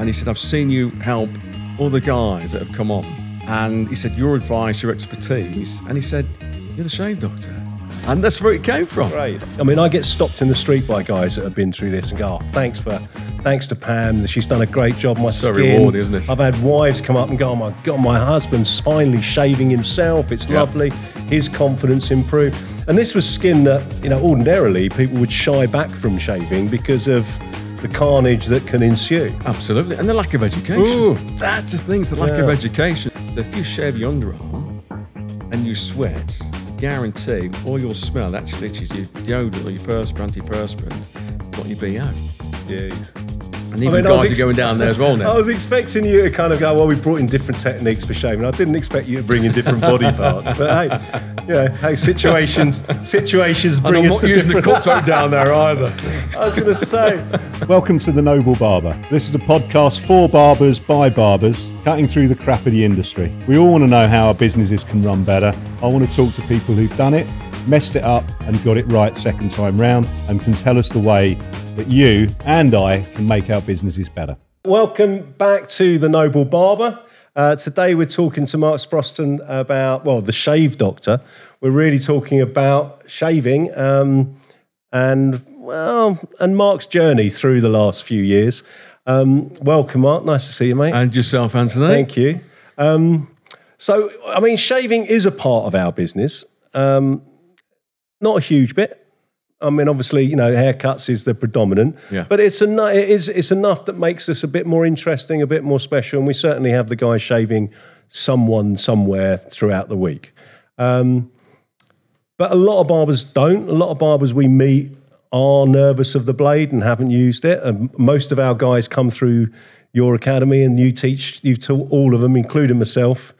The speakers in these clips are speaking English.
And he said, I've seen you help other guys that have come on. And he said, your advice, your expertise. And he said, you're the shave doctor. And that's where it came from. Great. I mean, I get stopped in the street by guys that have been through this and go, oh, thanks to Pam, she's done a great job. My so skin. Rewarding, isn't it? I've had wives come up and go, oh my God, my husband's finally shaving himself. It's lovely. His confidence improved. And this was skin that, you know, ordinarily people would shy back from shaving because of the carnage that can ensue. Absolutely. And the lack of education. Ooh. That's the thing, the lack of education. So if you shave your underarm and you sweat, guarantee all your smell actually is your deodorant or your antiperspirant, what your BO. Jeez. And even guys are going down there as well now. I was expecting you to kind of go, well, we brought in different techniques for shaving. I didn't expect you to bring in different body parts. But hey, you know, hey, situations bring us to different... I'm not using the cutthroat down there either. I was going to say. Welcome to The Noble Barber. This is a podcast for barbers by barbers, cutting through the crap of the industry. We all want to know how our businesses can run better. I want to talk to people who've done it, messed it up and got it right second time round, and can tell us the way that you and I can make our businesses better. Welcome back to The Noble Barber. Today we're talking to Mark Sproston about, well, the shave doctor. We're really talking about shaving and Mark's journey through the last few years. Welcome, Mark. Nice to see you, mate. And yourself, Anthony. Thank you. So, I mean, shaving is a part of our business. Not a huge bit. I mean, obviously, you know, haircuts is the predominant, but it's enough that makes us a bit more interesting, a bit more special, and we certainly have the guys shaving someone somewhere throughout the week. But a lot of barbers don't. A lot of barbers we meet are nervous of the blade and haven't used it. And most of our guys come through your academy, and you've taught all of them, including myself.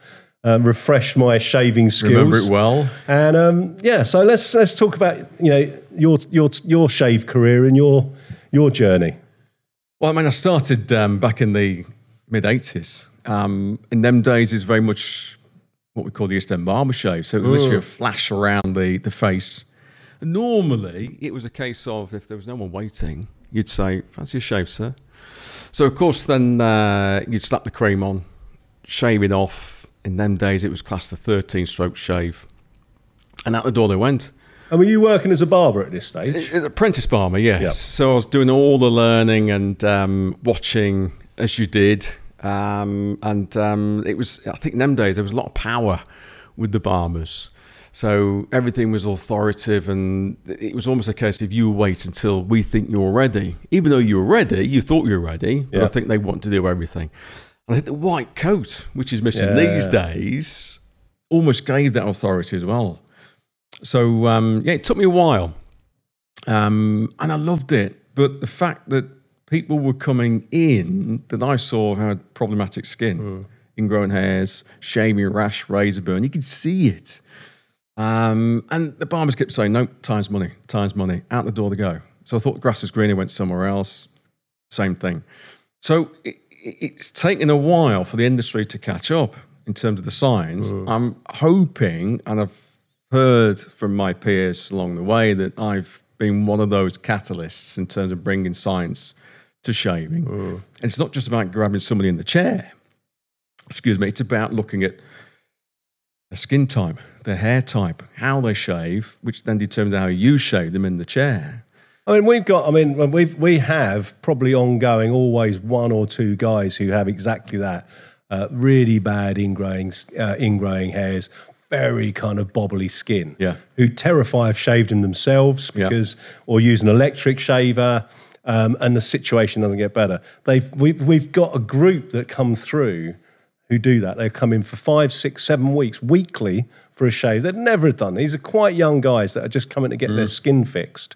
Refreshed my shaving skills. Remember it well. And so let's talk about, you know, your shave career and your journey. Well, I mean, I started back in the mid-'80s. In them days, it's very much what we call the East End barber shave. So it was literally a flash around the face. And normally, it was a case of if there was no one waiting, you'd say, fancy a shave, sir? So, of course, then you'd slap the cream on, shave it off. In them days, it was classed the 13-stroke shave. And out the door they went. And were you working as a barber at this stage? Apprentice barber, yes. Yep. So I was doing all the learning and watching as you did. It was, I think in them days, there was a lot of power with the barbers. So everything was authoritative, and it was almost a case of you wait until we think you're ready. Even though you were ready, you thought you were ready, but I think they want to do everything. And I think the white coat, which is missing these days, almost gave that authority as well. So, it took me a while. And I loved it. But the fact that people were coming in that I saw had problematic skin, ingrown hairs, shaving rash, razor burn, you could see it. And the barbers kept saying, no, time's money, out the door they go. So I thought the grass was greener, went somewhere else, same thing. So it's taken a while for the industry to catch up in terms of the science. I'm hoping, and I've heard from my peers along the way, that I've been one of those catalysts in terms of bringing science to shaving. And it's not just about grabbing somebody in the chair. Excuse me. It's about looking at their skin type, their hair type, how they shave, which then determines how you shave them in the chair. I mean, we have probably ongoing always one or two guys who have exactly that, really bad ingrowing hairs, very kind of bobbly skin, who terrify of shaving themselves because, or use an electric shaver, and the situation doesn't get better. We've got a group that come through who do that. They come in for 5, 6, 7 weeks weekly for a shave. They've never done. These are quite young guys that are just coming to get their skin fixed.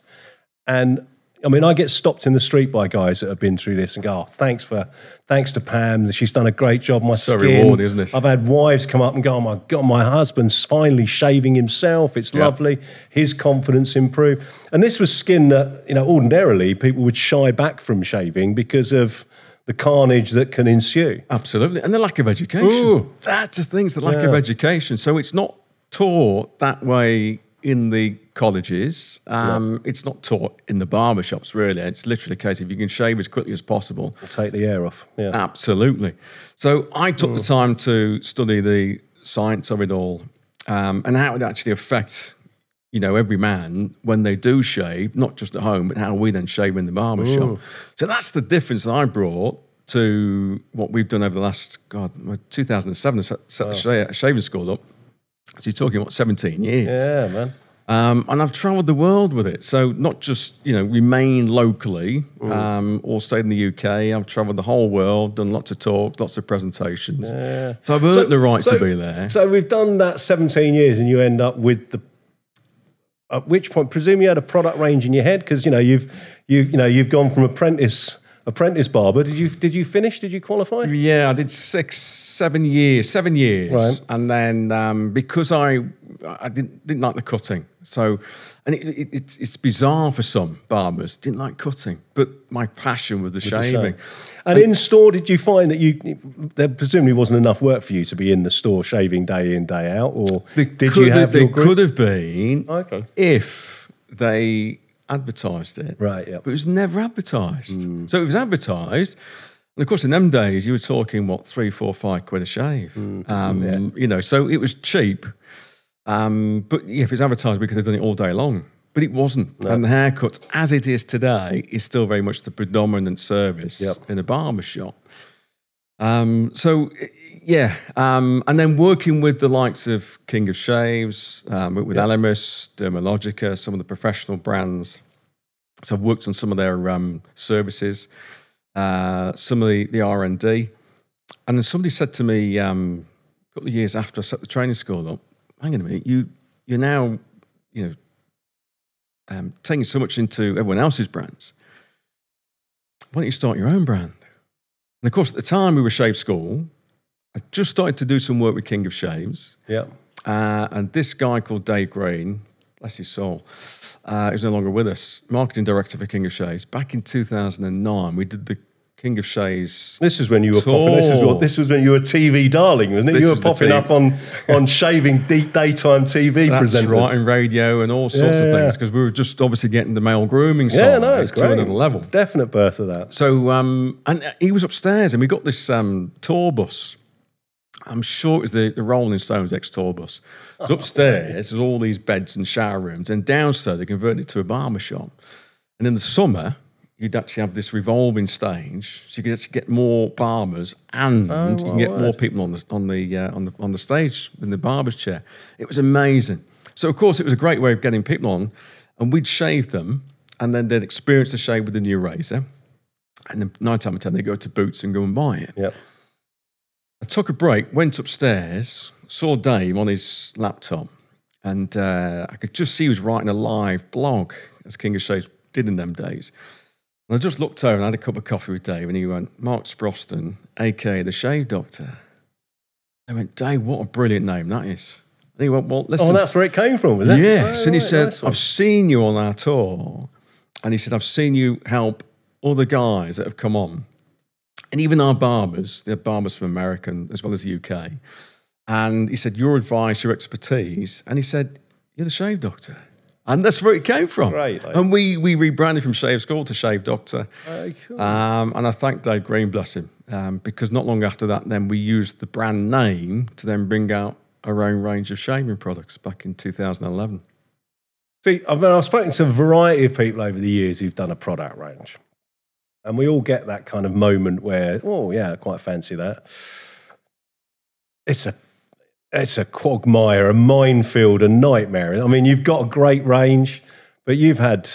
And I mean, I get stopped in the street by guys that have been through this and go, oh, thanks to Pam, she's done a great job. My so skin. Rewarding, isn't it? I've had wives come up and go, oh my God, my husband's finally shaving himself. It's lovely. His confidence improved. And this was skin that, you know, ordinarily people would shy back from shaving because of the carnage that can ensue. Absolutely. And the lack of education. That's the thing, the lack of education. So it's not taught that way in the colleges. It's not taught in the barber shops, really. It's literally a case if you can shave as quickly as possible. We'll take the air off. Yeah. Absolutely. So I took the time to study the science of it all, and how it actually affect, you know, every man when they do shave, not just at home, but how we then shave in the barber shop. So that's the difference that I brought to what we've done over the last, 2007, set the shaving school up. So you're talking, what, 17 years? Yeah, man. And I've travelled the world with it. So not just, you know, remain locally or stayed in the UK. I've travelled the whole world, done lots of talks, lots of presentations. Yeah. So I've earned the right to be there. So we've done that 17 years and you end up with the... At which point, presume you had a product range in your head? Because, you know, you've gone from apprentice barber. Did you finish? Did you qualify? Yeah, I did 7 years, right. And then because I didn't like the cutting, so and it's bizarre for some barbers, didn't like cutting, but my passion was the shaving. And in store, did you find that there presumably wasn't enough work for you to be in the store shaving day in, day out, or did you have your group? Could have been if they advertised it, right? Yeah, but it was never advertised. So it was advertised, and of course, in them days, you were talking what, 3, 4, 5 quid a shave. You know, so it was cheap. But yeah, if it's advertised, we could have done it all day long. But it wasn't. No. And the haircut, as it is today, is still very much the predominant service in a barber shop. So yeah, and then working with the likes of King of Shaves, with Elemis, Dermalogica, some of the professional brands. So I've worked on some of their services, some of the R&D. And then somebody said to me a couple of years after I set the training school up, hang on a minute, you're now, you know, taking so much into everyone else's brands. Why don't you start your own brand? And of course, at the time we were Shave School, I just started to do some work with King of Shaves. Yeah. And this guy called Dave Green, bless his soul, who's no longer with us, marketing director for King of Shaves. Back in 2009, we did the King of Shaves. This is when you were popping. This was when you were TV darling, wasn't it? You were popping up on shaving daytime TV presenters. That's right, and radio and all sorts of things, because we were just obviously getting the male grooming side to another level. Definite birth of that. So, and he was upstairs, and we got this tour bus. I'm sure it was the Rolling Stones ex-tour bus. It was upstairs, there's all these beds and shower rooms, and downstairs they converted it to a barber shop. And in the summer, you'd actually have this revolving stage, so you could actually get more barbers, and you can get more people on the stage in the barber's chair. It was amazing. So of course it was a great way of getting people on, and we'd shave them, and then they'd experience the shave with the new razor, and then 9 times out of 10 they'd go to Boots and go and buy it. Yep. I took a break, went upstairs, saw Dave on his laptop, and I could just see he was writing a live blog, as King of Shaves did in them days. And I just looked over and had a cup of coffee with Dave, and he went, Mark Sproston, a.k.a. the Shave Doctor. I went, Dave, what a brilliant name that is. And he went, well, listen. Oh, that's where it came from, was it? Yes. And he said, nice, I've seen you on our tour. And he said, I've seen you help other guys that have come on. And even our barbers, they're barbers from America as well as the UK. And he said, your advice, your expertise. And he said, you're the Shave Doctor. And that's where it came from. Right. And we rebranded from Shave School to Shave Doctor. Oh, cool. And I thank Dave Green, bless him, because not long after that, then we used the brand name to then bring out our own range of shaving products back in 2011. See, I've spoken to a variety of people over the years who've done a product range. And we all get that kind of moment where, oh, yeah, I quite fancy that. It's a quagmire, a minefield, a nightmare. I mean, you've got a great range, but you've had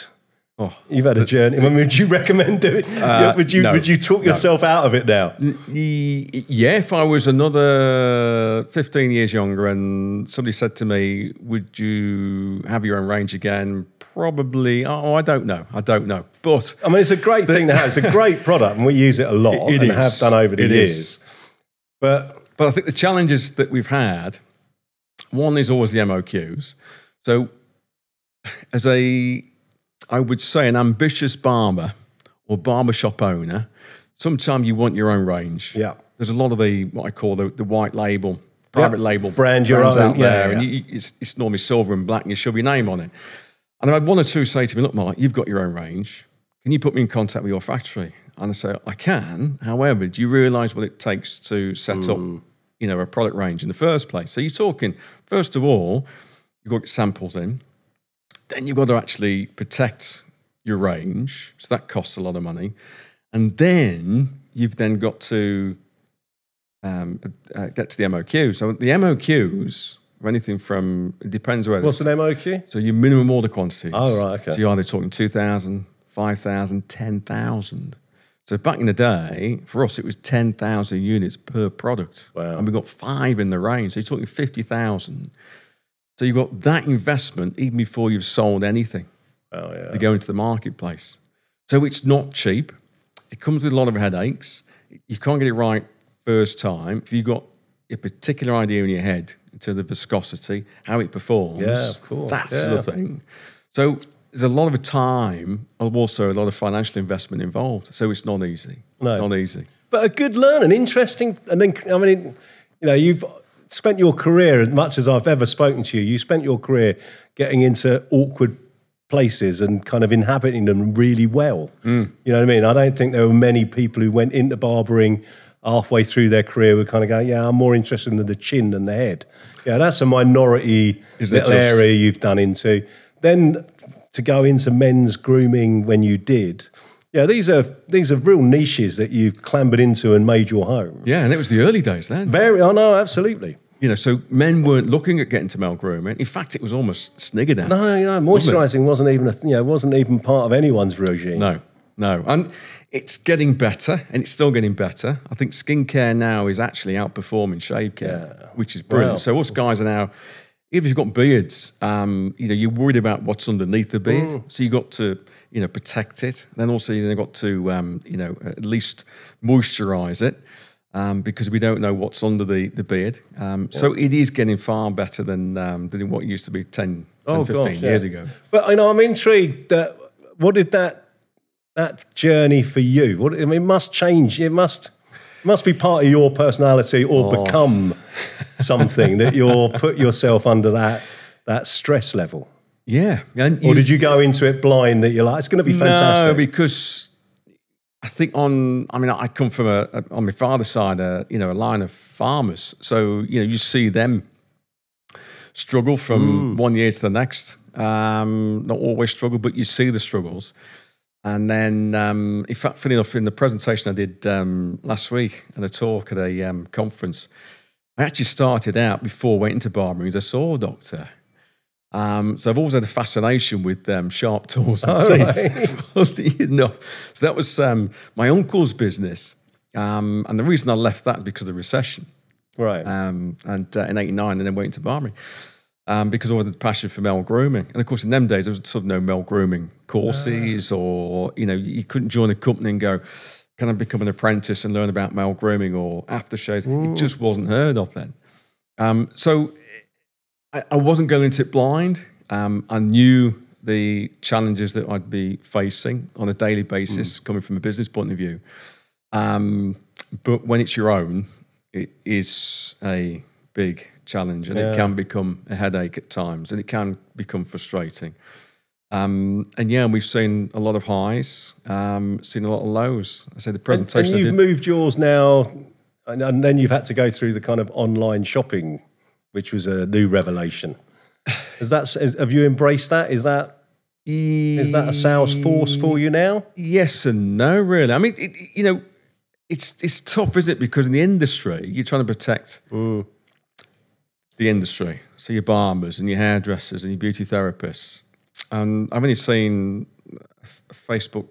a journey. I mean, would you recommend doing it? Would you talk yourself out of it now? Yeah, if I was another 15 years younger and somebody said to me, would you have your own range again? Probably. Oh, I don't know. But I mean, it's a great thing to have. It's a great product, and we use it a lot and have done over the years. But I think the challenges that we've had, one is always the MOQs. So as I would say, an ambitious barber or barbershop owner, sometimes you want your own range. Yeah. There's a lot of what I call the white label private label brand your brands own out there, yeah. and it's normally silver and black, and you shove your name on it. And I had one or two say to me, "Look, Mark, you've got your own range. Can you put me in contact with your factory?" And I say, "I can. However, do you realise what it takes to set up, a product range in the first place?" So you're talking, first of all, you've got to get samples in. Then you've got to actually protect your range. So that costs a lot of money. And then you've then got to get to the MOQ. So the MOQs are anything from, it depends whether. What's an MOQ? So your minimum order quantities. Oh, right, okay. So you're either talking 2,000, 5,000, 10,000. So back in the day, for us, it was 10,000 units per product. Wow. And we got 5 in the range. So you're talking 50,000. So you've got that investment even before you've sold anything to go into the marketplace. So it's not cheap. It comes with a lot of headaches. You can't get it right first time. If you've got a particular idea in your head into the viscosity, how it performs, of course. That's the thing. So there's a lot of time, and also a lot of financial investment involved. So it's not easy. It's not easy. But a good learn, an interesting, and then, I mean, you've spent your career, as much as I've ever spoken to you, you spent your career getting into awkward places and kind of inhabiting them really well. You know what I mean? I don't think there were many people who went into barbering halfway through their career would kind of go, yeah, I'm more interested in the chin than the head. Yeah, that's a minority little area you've done into. Then to go into men's grooming when you did, yeah, these are real niches that you've clambered into and made your home. Yeah, and it was the early days then. Oh no, absolutely. So men weren't looking at getting to male grooming. In fact, it was almost sniggered at. No, moisturising wasn't even wasn't even part of anyone's regime. No, and it's getting better, and it's still getting better. I think skincare now is actually outperforming shave care, which is brilliant. Wow. So us guys are now, even if you've got beards, you're worried about what's underneath the beard, so you've got to protect it. Then also you've got to at least moisturise it. Because we don't know what's under the beard. So it is getting far better than what it used to be 10 15 years ago. But I'm intrigued that what did that journey for you? It must change. It must be part of your personality or become something that you'll put yourself under that stress level. Yeah. Or did you go into it blind that you're like, it's going to be fantastic? No, because I think I come from on my father's side, a line of farmers. So, you see them struggle from one year to the next. Not always struggle, but you see the struggles. And then, in fact, funny enough, in the presentation I did last week at a talk at a conference, I actually started out before waiting to barbering as a saw doctor. So I've always had a fascination with sharp tools and teeth. Funny enough. So that was my uncle's business. And the reason I left that is because of the recession. Right. And in '89, and then went into barbering. Because I had the passion for male grooming. And of course, in them days, there was sort of no male grooming courses or, you couldn't join a company and go, can I become an apprentice and learn about male grooming or aftershaves? It just wasn't heard of then. So I wasn't going into it blind. I knew the challenges that I'd be facing on a daily basis, coming from a business point of view. But when it's your own, it is a big challenge, and it can become a headache at times, and it can become frustrating. And we've seen a lot of highs, seen a lot of lows. I say the presentation. And you've moved yours now, and then you've had to go through the kind of online shopping, which was a new revelation. Have you embraced that? Is that a sales force for you now? Yes and no, really. I mean, it's tough, isn't it? Because in the industry, you're trying to protect the industry. So your barbers and your hairdressers and your beauty therapists. And I've only seen a Facebook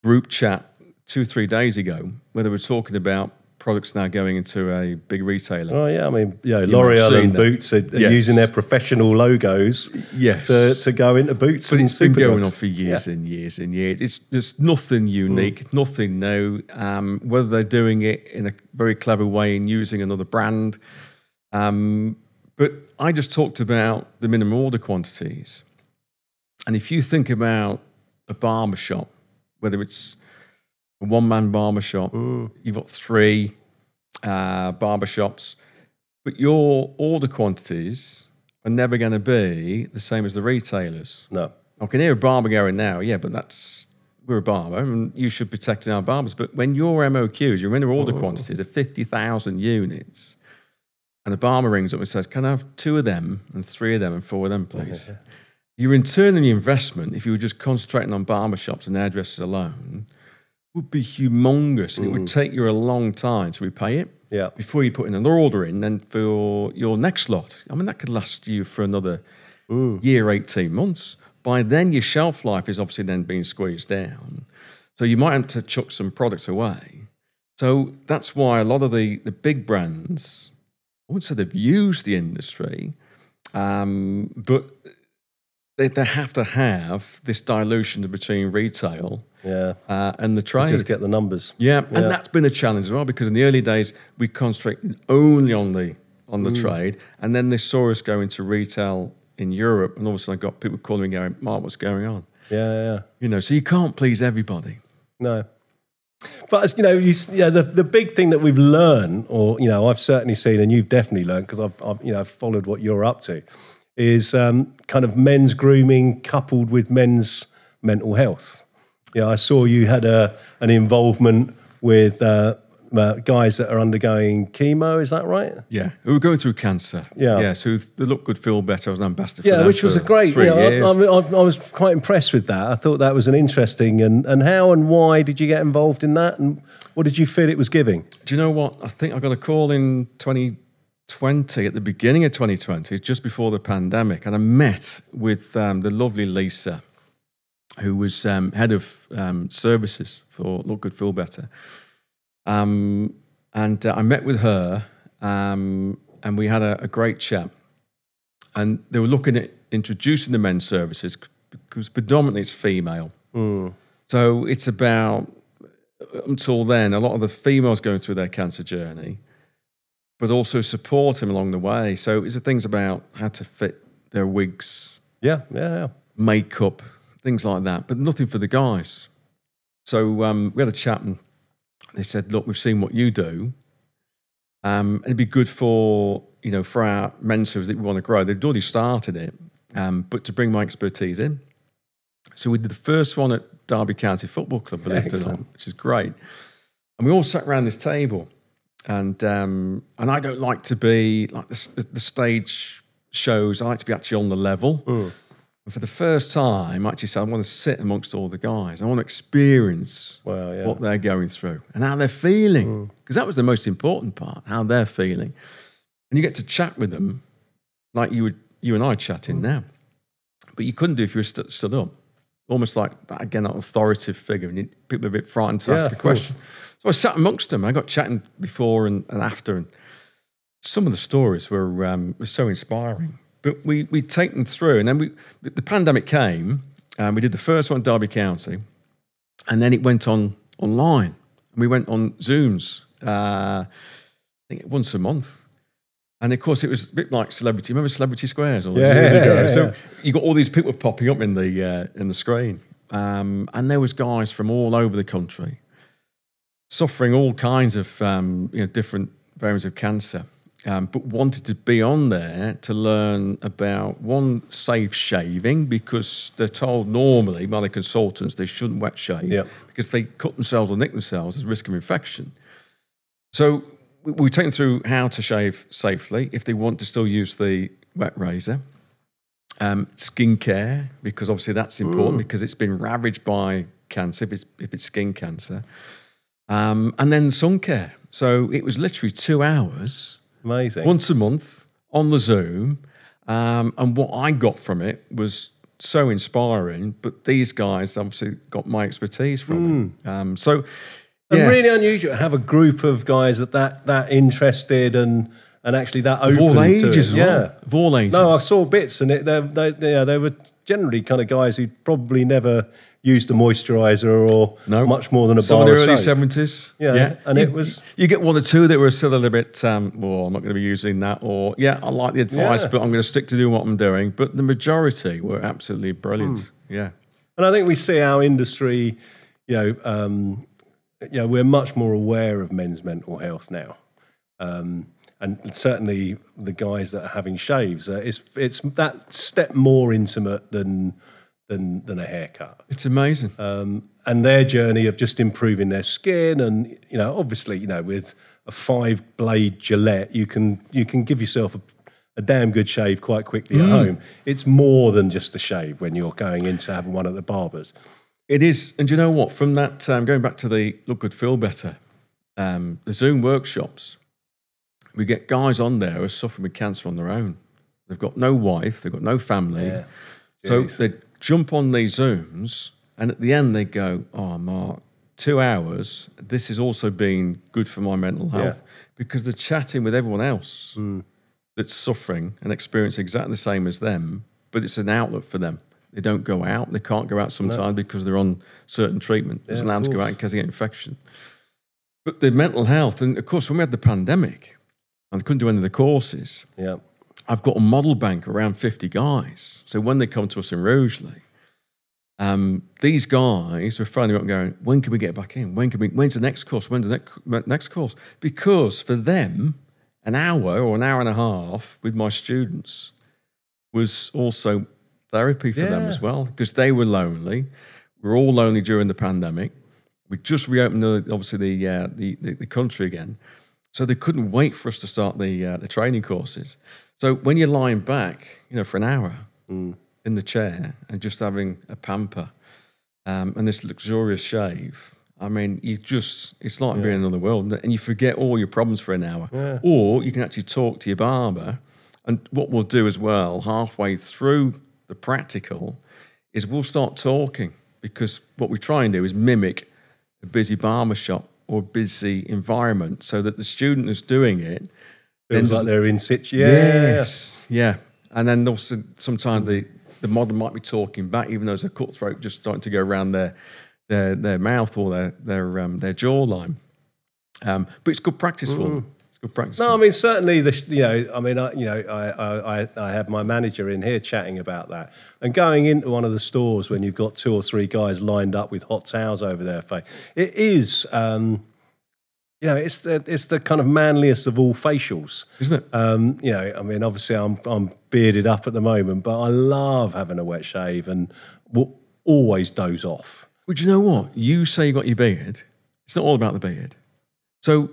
group chat 2-3 days ago where they were talking about products now going into a big retailer. Oh yeah, I mean, L'Oreal and Boots are using their professional logos to go into Boots. But it's been going on for years and years and years. There's nothing unique, nothing new. Whether they're doing it in a very clever way and using another brand. But I just talked about the minimum order quantities. And if you think about a barbershop, whether it's a one-man barbershop, you've got 3 barbershops, but your order quantities are never going to be the same as the retailers. No. I can hear a barber going now, yeah, but we're a barber and you should be protecting our barbers. But when your MOQs, your minimum order quantities are 50,000 units, and the barber rings up and says, can I have 2 of them and 3 of them and 4 of them, please? Your return on your investment, if you were just concentrating on barber shops and hairdressers alone, would be humongous. And it would take you a long time to repay it. Yeah. Before you put in another order in, then for your next lot. I mean, that could last you for another year, 18 months. By then, your shelf life is obviously then being squeezed down. So you might have to chuck some products away. So that's why a lot of the big brands, I wouldn't say they've used the industry, but they have to have this dilution between retail and the trade. Just get the numbers. Yeah, and that's been a challenge as well, because in the early days, we concentrated only on the trade, and then they saw us go into retail in Europe, and all of a sudden I got people calling me going, Mark, what's going on? Yeah. You know, so you can't please everybody. No. But, you know, the big thing that we've learned, or, you know, I've certainly seen, and you've definitely learned, because I've followed what you're up to, is kind of men's grooming coupled with men's mental health. Yeah, I saw you had an involvement with guys that are undergoing chemo. Is that right? Yeah, we were going through cancer. Yeah. So the Look Good, Feel Better. I was an ambassador for Yeah, them which was for a great. 3 years. I was quite impressed with that. I thought that was an interesting. And how and why did you get involved in that? And what did you feel it was giving? Do you know what? I think I got a call in 2020, at the beginning of 2020, just before the pandemic, and I met with the lovely Lisa, who was head of services for Look Good, Feel Better. And I met with her, and we had a great chat. And they were looking at introducing the men's services, because predominantly it's female. So it's about, until then, a lot of the females going through their cancer journey, but also support them along the way. So it's the things about how to fit their wigs, makeup, things like that, but nothing for the guys. So we had a chat, and they said, look, we've seen what you do, and it'd be good for our men's service that we want to grow. They'd already started it, but to bring my expertise in. So we did the first one at Derby County Football Club, believe it or not, which is great. And we all sat around this table, and I don't like to be like the stage shows. I like to be actually on the level. And for the first time, I actually said, I want to sit amongst all the guys. I want to experience what they're going through and how they're feeling. Because that was the most important part, how they're feeling. And you get to chat with them like you and I chatting now. But you couldn't do if you were stood up. Almost like, that, again, that authoritative figure. And people are a bit frightened to ask a question. So I sat amongst them. I got chatting before and after. And some of the stories were so inspiring. But we'd take them through, and then the pandemic came, and we did the first one at Derby County, and then it went online. And we went on Zooms, I think once a month. And of course, it was a bit like Celebrity. Remember Celebrity Squares all years ago? So you got all these people popping up in the screen, and there was guys from all over the country suffering all kinds of different variants of cancer. But wanted to be on there to learn about, one, safe shaving, because they're told normally by the consultants they shouldn't wet shave because if they cut themselves or nick themselves, there's risk of infection. So we take them through how to shave safely if they want to still use the wet razor. Skincare, because obviously that's important because it's been ravaged by cancer if it's skin cancer. And then sun care. So it was literally 2 hours. Amazing. Once a month on the Zoom. And what I got from it was so inspiring, but these guys obviously got my expertise from it. And really unusual to have a group of guys that interested and actually that open. Of all ages as well. Yeah. Of all ages. No, I saw bits, and they were generally kind of guys who probably never used a moisturiser or much more than a some bar in the of early soap. 70s. Yeah. And it was... You get one or two that were still a little bit, I'm not going to be using that, or, I like the advice, but I'm going to stick to doing what I'm doing. But the majority were absolutely brilliant. Yeah. And I think we see our industry, we're much more aware of men's mental health now. and certainly the guys that are having shaves, it's that step more intimate than a haircut. It's amazing. And their journey of just improving their skin, and obviously, with a 5-blade Gillette, you can give yourself a damn good shave quite quickly at home. It's more than just a shave when you're going into having one at the barbers. It is, and you know what? From that, going back to the Look Good, Feel Better, the Zoom workshops, we get guys on there who are suffering with cancer on their own. They've got no wife, they've got no family. Yeah. So they jump on these Zooms, and at the end they go, "Oh, Mark, 2 hours. This has also been good for my mental health," because they're chatting with everyone else that's suffering and experiencing exactly the same as them, but it's an outlet for them. They don't go out. They can't go out sometimes because they're on certain treatment. It doesn't allow them to go out in case they get infection. But the mental health, and of course, when we had the pandemic, and I couldn't do any of the courses, I've got a model bank around 50 guys. So when they come to us in Rugeley, these guys were phoning up and going, "When can we get back in? When's the next course? When's the next course?" Because for them, an hour or an hour and a half with my students was also therapy for them as well, because they were lonely. We were all lonely during the pandemic. We just reopened, obviously, the country again. So they couldn't wait for us to start the training courses. So when you're lying back, for an hour in the chair and just having a pamper and this luxurious shave, I mean, it's like being in another world, and you forget all your problems for an hour. Yeah. Or you can actually talk to your barber. And what we'll do as well, halfway through the practical, is we'll start talking, because what we try and do is mimic a busy barber shop or a busy environment, so that the student who's doing it feels like they're in situ. Yeah. And then also sometimes the model might be talking back, even though there's a cutthroat just starting to go around their mouth or their jawline. But it's good practice for them. It's good practice. No, I mean, certainly I had my manager in here chatting about that, and going into one of the stores when you've got 2 or 3 guys lined up with hot towels over their face. It is, it's the kind of manliest of all facials, isn't it? I mean, obviously I'm bearded up at the moment, but I love having a wet shave and will always doze off. But you know what? You say you got your beard. It's not all about the beard. So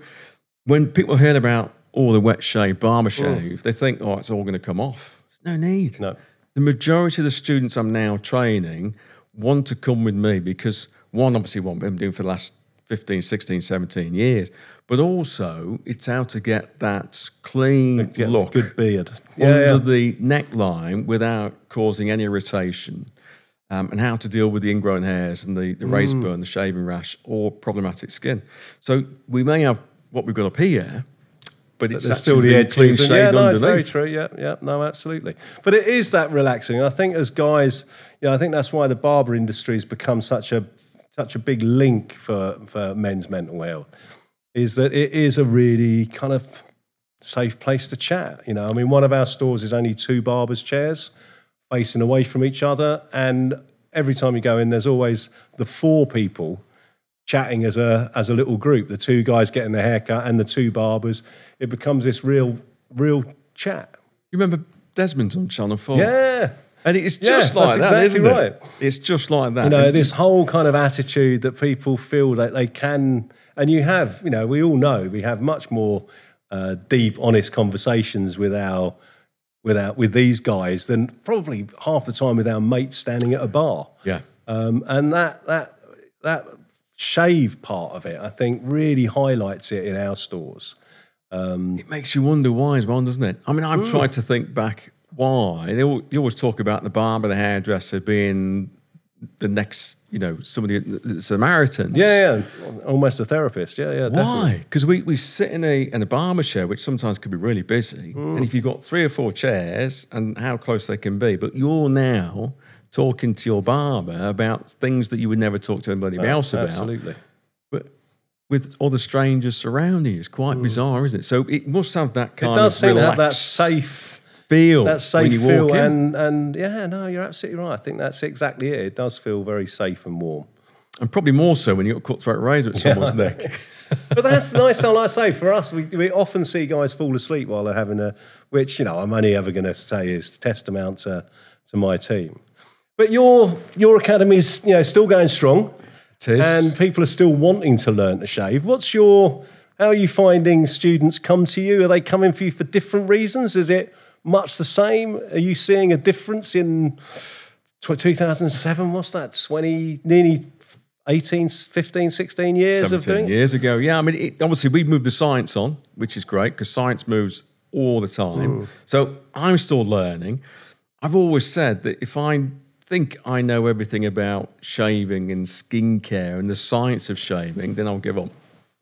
when people hear about the wet shave, barber shave, they think, it's all going to come off. There's no need. No. The majority of the students I'm now training want to come with me because, one, obviously what I've been doing for the last 15, 16, 17 years, but also it's how to get that clean look, good beard under the neckline without causing any irritation. And how to deal with the ingrown hairs and the razor burn, the shaving rash, or problematic skin. So we may have what we've got up here, but it's still the edges clean shaved underneath. Very true. Yeah, no, absolutely. But it is that relaxing. I think as guys, I think that's why the barber industry has become such a big link for men's mental health. Is that it is a really kind of safe place to chat. I mean, one of our stores is only 2 barbers' chairs facing away from each other, and every time you go in, there's always the 4 people chatting as a little group. The 2 guys getting their haircut and the 2 barbers. It becomes this real chat. You remember Desmond's on Channel 4? Yeah. And it's just like that, exactly isn't right. it? It's just like that. This whole kind of attitude that people feel that they can, and you have, we all know we have much more deep, honest conversations with these guys than probably half the time with our mates standing at a bar. Yeah. And that shave part of it, I think, really highlights it in our stores. It makes you wonder why as well, doesn't it? I mean, I've tried to think back why. You always talk about the barber, the hairdresser being the next, somebody, the Samaritans. Yeah, almost a therapist. Yeah. Why? Because we sit in a barber chair, which sometimes could be really busy, and if you've got 3 or 4 chairs, and how close they can be, but you're now talking to your barber about things that you would never talk to anybody else about. Absolutely. But with other strangers surrounding you, it's quite bizarre, isn't it? So it must have that kind of It does seem to have that relaxed safe feel. That safe when you feel, walk in. and yeah, no, you're absolutely right. I think that's exactly it. It does feel very safe and warm. And probably more so when you've got a cutthroat razor at someone's neck. But that's nice. Like I say, for us, we often see guys fall asleep while they're having which, I'm only ever going to say is testament to my team. But your academy's, still going strong. It is. And people are still wanting to learn to shave. How are you finding students come to you? Are they coming for you for different reasons? Is it much the same? Are you seeing a difference in 2007? What's that? Nearly 18, 15, 16 years of doing it? 17 years ago, yeah. I mean, obviously we've moved the science on, which is great because science moves all the time. So I'm still learning. I've always said that if I think I know everything about shaving and skincare and the science of shaving, then I'll give up.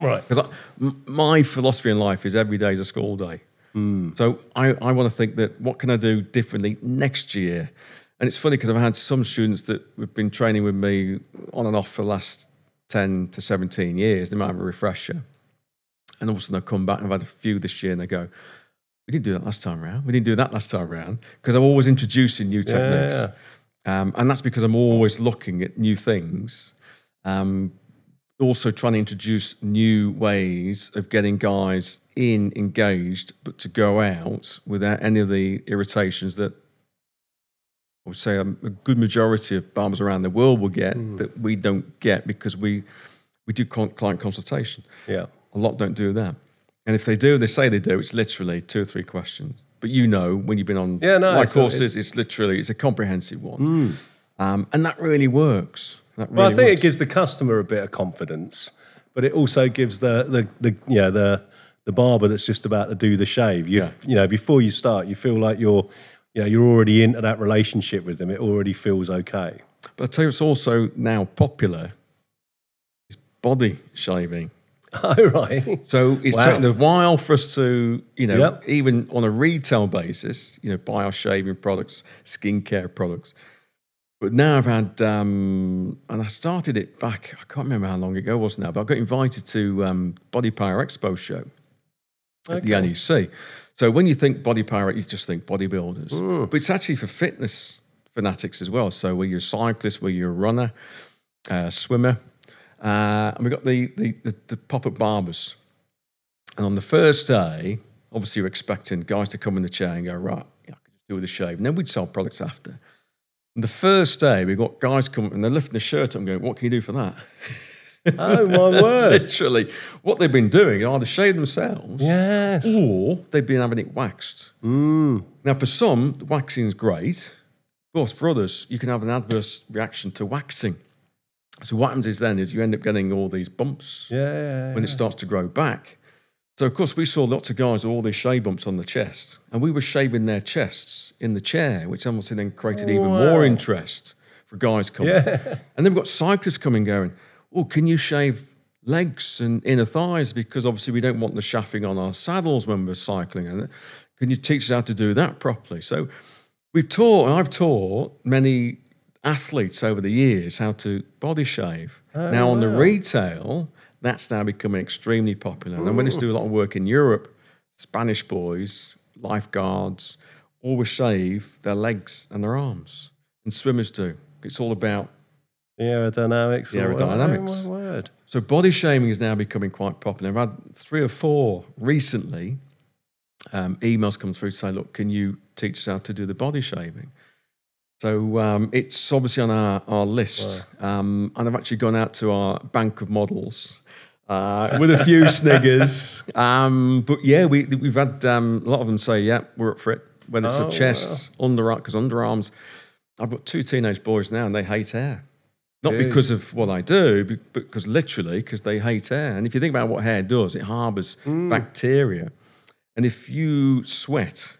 Right. Because my philosophy in life is every day is a school day. So I want to think that what can I do differently next year? And it's funny because I've had some students that have been training with me on and off for the last 10 to 17 years. They might have a refresher. And all of a sudden they'll come back, and I've had a few this year, and they go, we didn't do that last time around. We didn't do that last time around. Because I'm always introducing new techniques. And that's because I'm always looking at new things. Also trying to introduce new ways of getting guys engaged, but to go out without any of the irritations that I would say a good majority of barbers around the world will get that we don't get because we do client consultation. Yeah. A lot don't do that. And if they do, they say they do, it's literally 2 or 3 questions. But when you've been on my courses, it's a comprehensive one. And that really works. I think it gives the customer a bit of confidence, but it also gives the barber that's just about to do the shave. Before you start, you feel like you're already into that relationship with them. It already feels okay. But I tell you what's also now popular is body shaving. Oh, right. So it's taken a while for us to, even on a retail basis, buy our shaving products, skincare products. But now I've had, and I started it back, I can't remember how long ago it was now, but I got invited to Body Power Expo show at the NEC. So when you think body power, you just think bodybuilders. But it's actually for fitness fanatics as well. So whether you're a cyclist, whether you're a runner, swimmer, and we've got the pop-up barbers. And on the first day, obviously you're expecting guys to come in the chair and go, right, I can just do with a shave. And then we'd sell products after. And the first day, we've got guys coming and they're lifting the shirt up and going, what can you do for that? Oh, my word. Literally. What they've been doing is either shave themselves or they've been having it waxed. Now, for some, waxing is great. But for others, you can have an adverse reaction to waxing. So what happens is you end up getting all these bumps when it starts to grow back. So, of course, we saw lots of guys with all these shave bumps on the chest, and we were shaving their chests in the chair, which obviously then created even more interest for guys coming. And then we've got cyclists coming going, oh, can you shave legs and inner thighs? Because obviously we don't want the shafting on our saddles when we're cycling. And can you teach us how to do that properly? So I've taught many athletes over the years how to body shave. Now on the retail, that's now becoming extremely popular. And when I used to do a lot of work in Europe, Spanish boys, lifeguards, always shave their legs and their arms. And swimmers do. It's all about the aerodynamics. Oh, my word. So body shaming is now becoming quite popular. I've had 3 or 4 recently emails come through to say, look, can you teach us how to do the body shaving? So it's obviously on our list. And I've actually gone out to our bank of models with a few sniggers. But yeah, we've had a lot of them say, yeah, we're up for it. When it's a chest, underarm, because underarms, I've got 2 teenage boys now and they hate hair. Not because of what I do, but because they hate hair. And if you think about what hair does, it harbours bacteria. And if you sweat,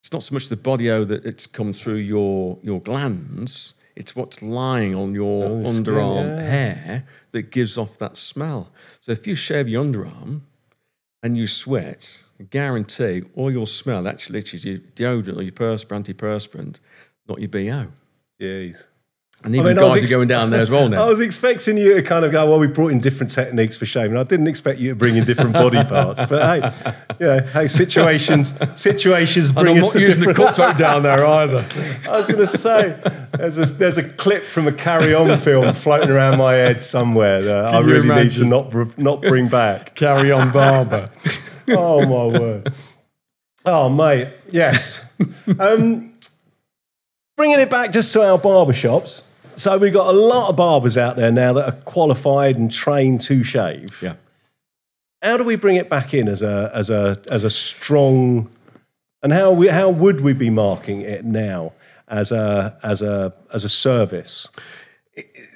it's not so much the body odor that it's come through your glands, it's what's lying on your underarm hair that gives off that smell. So if you shave your underarm and you sweat, I guarantee all your smell actually is your deodorant or your antiperspirant, not your BO. Jeez. And even guys are going down there as well now. I was expecting you to kind of go, well, we brought in different techniques for shaving. I didn't expect you to bring in different body parts. But hey, situations bring us to different... I'm not using the cutthroat down there either. I was going to say, there's a clip from a Carry On film floating around my head somewhere that I really need to not bring back. Carry On Barber. Oh, my word. Oh, mate, yes. Bringing it back just to our barbershops. So we've got a lot of barbers out there now that are qualified and trained to shave. Yeah. How do we bring it back in as a strong, and how would we be marking it now as a service?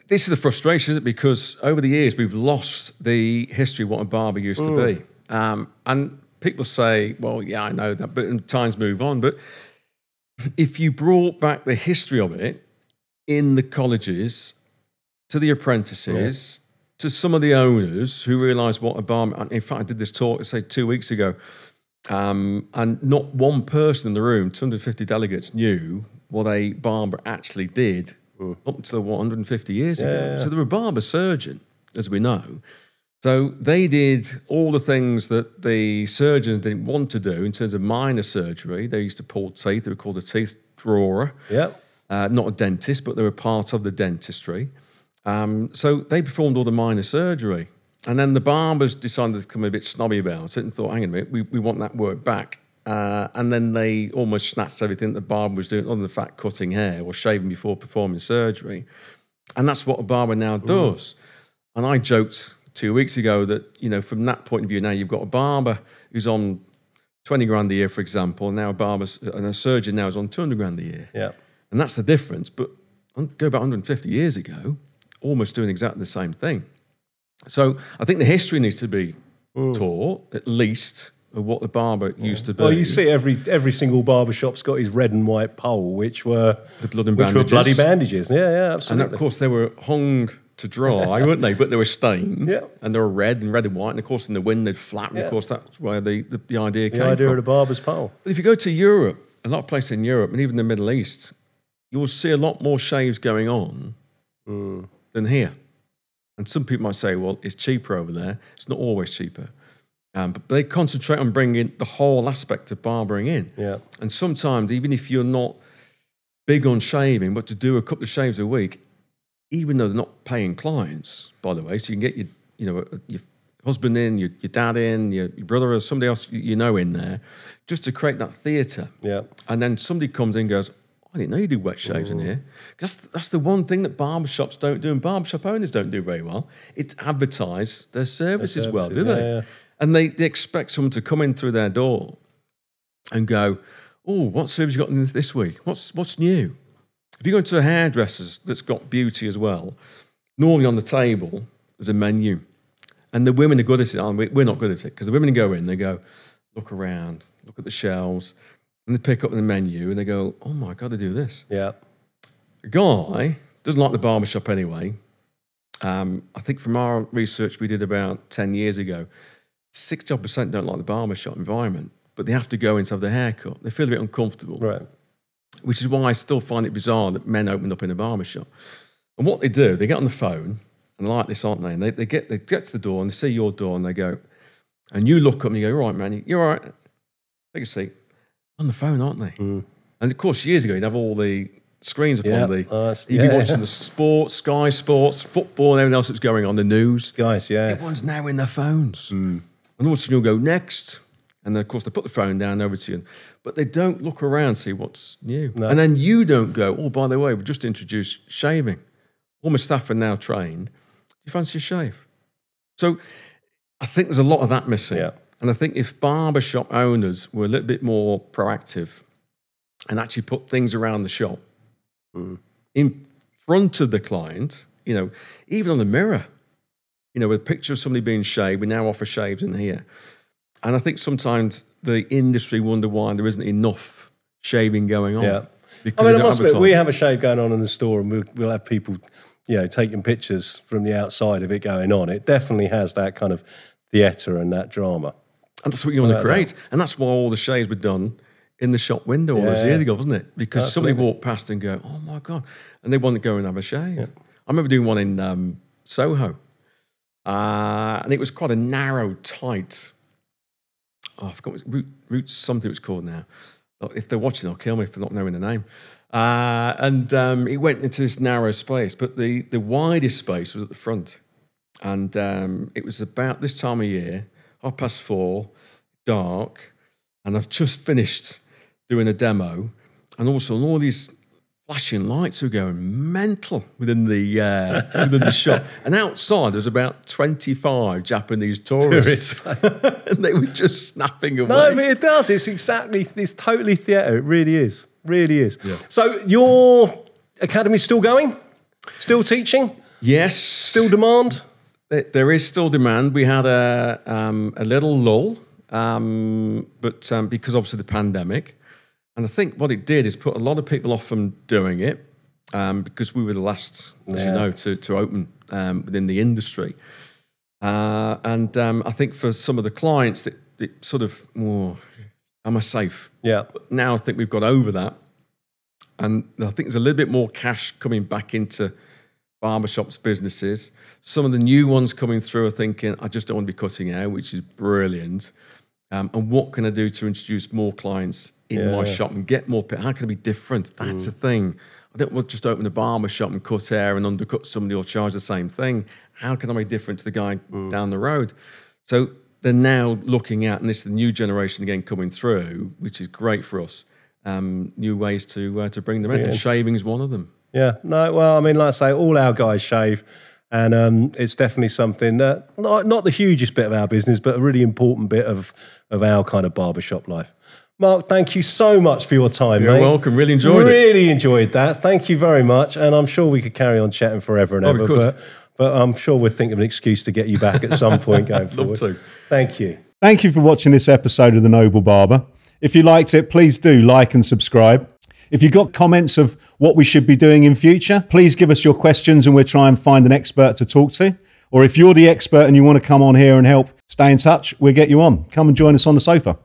This is the frustration, isn't it? Because over the years we've lost the history of what a barber used to be, and people say, "Well, yeah, I know that," but times move on. But if you brought back the history of it in the colleges, to the apprentices, to some of the owners who realised what a barber... In fact, I did this talk, say, 2 weeks ago, and not one person in the room, 250 delegates, knew what a barber actually did up until 150 years ago. Yeah. So they were a barber surgeon, as we know. So they did all the things that the surgeons didn't want to do in terms of minor surgery. They used to pull teeth. They were called a teeth drawer. Yeah. Not a dentist, but they were part of the dentistry. So they performed all the minor surgery. And then the barbers decided to become a bit snobby about it and thought, hang on a minute, we want that work back. And then they almost snatched everything the barber was doing, other than the fact cutting hair or shaving before performing surgery. And that's what a barber now does. And I joked 2 weeks ago that, from that point of view, now you've got a barber who's on 20 grand a year, for example, and now a surgeon now is on 200 grand a year. Yeah. And that's the difference. But go back 150 years ago, almost doing exactly the same thing. So I think the history needs to be taught, at least, of what the barber used to be. Well, you see every single barbershop's got his red and white pole, which were the bloody bandages. Bloody bandages. Yeah, absolutely. And of course, they were hung to dry, weren't they? But they were stained, and they were red and white. And of course, in the wind, they'd flap. And of course, that's where the idea came from. The idea of the barber's pole. But if you go to Europe, a lot of places in Europe, and even the Middle East, you will see a lot more shaves going on than here. And some people might say, well, it's cheaper over there. It's not always cheaper. But they concentrate on bringing the whole aspect of barbering in. Yeah. And sometimes, even if you're not big on shaving, but to do a couple of shaves a week, even though they're not paying clients, by the way, so you can get your husband in, your dad in, your brother or somebody else in there, just to create that theatre. Yeah. And then somebody comes in and goes, I didn't know you do wet shaves in here. That's the one thing that barbershops don't do, and barbershop owners don't do very well. It's advertise their services well, do they? Yeah. And they expect someone to come in through their door and go, oh, what service you got in this week? What's new? If you go into a hairdresser's that's got beauty as well, normally on the table there's a menu. And the women are good at it, we're not good at it, because the women go in, they go, look around, look at the shelves, and they pick up the menu and they go, oh my God, they do this. Yeah. A guy doesn't like the barbershop anyway. I think from our research we did about 10 years ago, 60% don't like the barbershop environment, but they have to go in to have their haircut. They feel a bit uncomfortable. Right. Which is why I still find it bizarre that men open up in a barbershop. And what they do, they get on the phone, and they're like this, aren't they? And they get to the door and they see your door and they go, and you look up and you go, all right, man, you're all right. Take a seat. On the phone, aren't they? Mm. And of course, years ago, you'd have all the screens up on the... you'd be watching the sports, Sky Sports, football and everything else that's going on, the news. Guys, yeah. Everyone's now in their phones. Mm. And all of a sudden you'll go, next. And then, of course, they put the phone down over to you. But they don't look around and see what's new. No. And then you don't go, oh, by the way, we've just introduced shaving. All my staff are now trained. Do you fancy a shave? So I think there's a lot of that missing. Yeah. And I think if barbershop owners were a little bit more proactive and actually put things around the shop in front of the client, even on the mirror, with a picture of somebody being shaved, we now offer shaves in here. And I think sometimes the industry wonder why there isn't enough shaving going on. Yeah. I mean, I must admit, we have a shave going on in the store and we'll have people, taking pictures from the outside of it going on. It definitely has that kind of theatre and that drama. And that's what you want to create. And that's why all the shaves were done in the shop window all those years ago, wasn't it? Because Absolutely. somebody walked past and go, "Oh my God," and they want to go and have a shave. Yeah. I remember doing one in Soho, and it was quite a narrow, tight. Oh, I forgot what route something it was called now. If they're watching, they'll kill me for not knowing the name. And it went into this narrow space, but the widest space was at the front. And it was about this time of year, 4:30, dark, and I've just finished doing a demo, and also all these flashing lights were going mental within the shop. And outside there was about 25 Japanese tourists, and they were just snapping away. No, but it does. It's totally theatre. It really is. Really is. Yeah. So your academy's still going? Still teaching? Yes. Still demand? There is still demand. We had a little lull, but because obviously the pandemic. And I think what it did is put a lot of people off from doing it because we were the last, as you know, to open within the industry. And I think for some of the clients, it sort of, am I safe? Yeah. But now I think we've got over that. And I think there's a little bit more cash coming back into barbershops, businesses. Some of the new ones coming through are thinking, I just don't want to be cutting out, which is brilliant. And what can I do to introduce more clients in my shop and get more people? How can I be different? That's the thing. I don't want to just open a barber shop and cut hair and undercut somebody or charge the same thing. How can I be different to the guy down the road? So they're now looking at, and this is the new generation again coming through, which is great for us, new ways to bring them in. And shaving is one of them. Yeah. No, well, I mean, like I say, all our guys shave. And it's definitely something that, not the hugest bit of our business, but a really important bit of our kind of barbershop life. Mark, thank you so much for your time, You're mate. welcome. Really enjoyed it. Really enjoyed that. Thank you very much. And I'm sure we could carry on chatting forever and ever. But I'm sure we'll think of an excuse to get you back at some point going forward. Love to. Thank you. Thank you for watching this episode of The Noble Barber. If you liked it, please do like and subscribe. If you've got comments of what we should be doing in future, please give us your questions and we'll try and find an expert to talk to. Or if you're the expert and you want to come on here and help, stay in touch, we'll get you on. Come and join us on the sofa.